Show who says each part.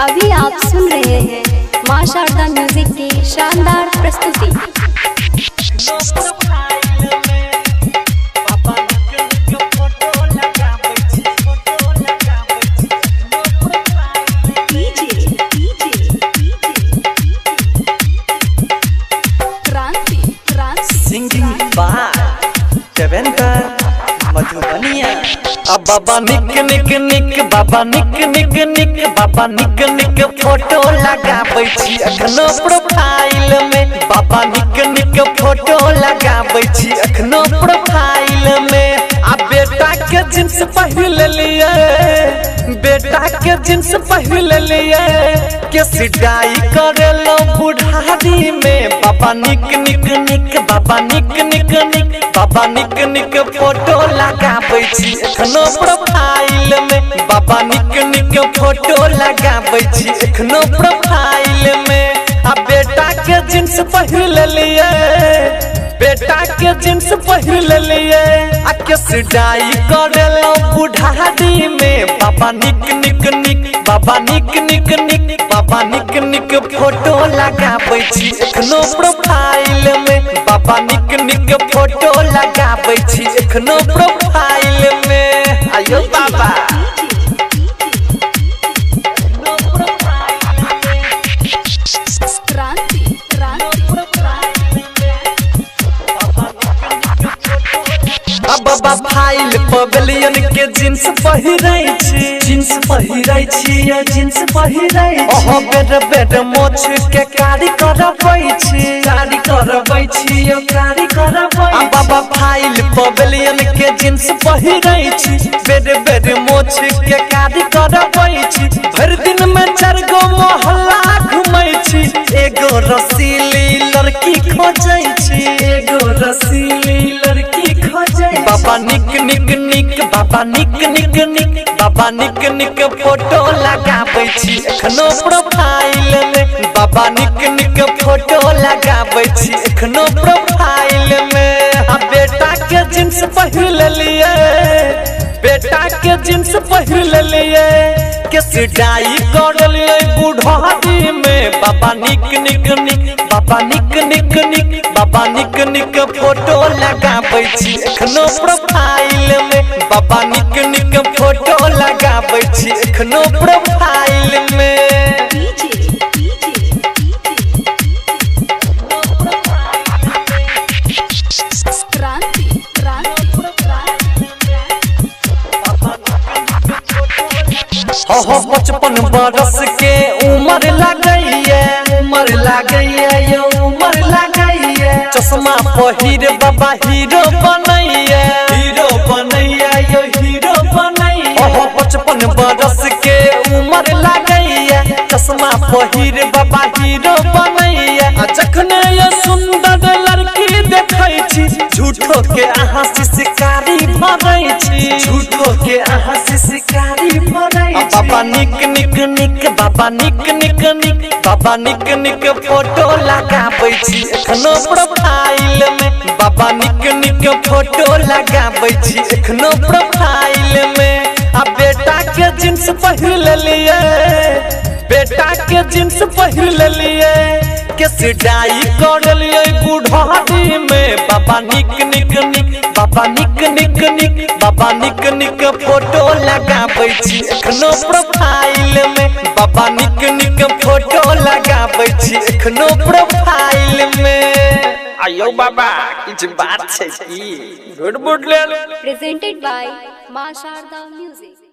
Speaker 1: अभी आप सुन रहे हैं मां शारदा म्यूजिक की शानदार प्रस्तुति।
Speaker 2: Singing by Devendra Madhubaniya. अब बाबा निक निक निक बाबा निक निक निक बाबा निक निक फोटो लगाबै छी अखनो प्रोफाइल में। बाबा निक निक फोटो लगाबै छी अखनो प्रोफाइल में। आ बेटा के जींस पहिर लिया, बेटा के जींस पहिर लिया, के सिटाई करेलो बुढ़ारी में। बाबा निक निक निक बाबा निक निक निक बाबा निक निक फोटो लगाबै छी एखनो प्रोफाइल में। बाबा निक निक फोटो लगाबै छी एखनो प्रोफाइल में। आ बेटा के जींस पहिर लिया, बेटा के जींस पहिर लिया, आ के सिटाई करेलो बुढ़ारी में। बाबा निक निक निक बाबा निक निक निक बाबा निक निक फोटो लगाबै छी एखनो प्रोफाइल में। बाबा निक निक फोटो लगाबै छी एखनो प्रोफाइल में। आयो बाबा बाबा फाइल पवेलियन के जींस पहिरै छी, जींस पहिरै छी या जींस पहिरै छी। ओहो बेड बेड मोछ के कारी करबै छी, कारी करबै छी या कारी करबै। आ बाबा फाइल पवेलियन के जींस पहिरै छी, बेड बेड मोछ के कारी करबै छी। भर दिन में 4 गो मोहल्ला घुमै छी, एगो रसीली लड़की खोजै छी, एगो रसीली लड़की खोजै। बाबा निक निक निक बाबा निक निक निक बाबा निक निक फोटो लगाबै छी एखनो प्रोफाइल में। बाबा निक निक फोटो लगाबै छी एखनो प्रोफाइल में। आ बेटा के जींस पहिर लिया, बेटा के जींस पहिर लिया, के सिटाई कर लिया बुढ़ारी में। बाबा निक निक निक बाबा निक निक निक बाबा निक निक फोटो लगाबै छी एखनो प्रोफाइल में। बाबा निक निक फोटो लगाबै छी एखनो प्रोफाइल में। हो 55 बरस के उम्र लागैया, उम्र लागैया यो उम्र लागैया। चश्मा पहिर बाबा हीरो बनैया, हीरो बनैया यो हीरो बनैया। हो 55 बरस के उम्र लागैया, चश्मा पहिर बाबा हीरो बनैया। आ जखने ये सुंदर लड़की देखै छी, झूठो के अहाँ शिकारी भरै छी, झूठो के अहाँ शिकारी भरै। बाबा निक निक निक बाबा निक निक निक बाबा निक निक फोटो लगाबै छी एखनो प्रोफाइल में। बाबा निक निक फोटो लगाबै छी एखनो प्रोफाइल में। आ बेटा के जींस पहिर लिया, बेटा के जींस पहिर लिया, के सिटाई कर लिया बुढ़ारी में। बाबा निक निक निक बाबा निक निक निक बाबा निक निक फोटो लगाबै छी एखनो प्रोफाइल में। बाबा निक निक फोटो लगाबै छी एखनो प्रोफाइल में। आयो बाबा किछ बात छै की गुड बुड ले।
Speaker 1: प्रेजेंटेड बाय मां शारदा म्यूजिक।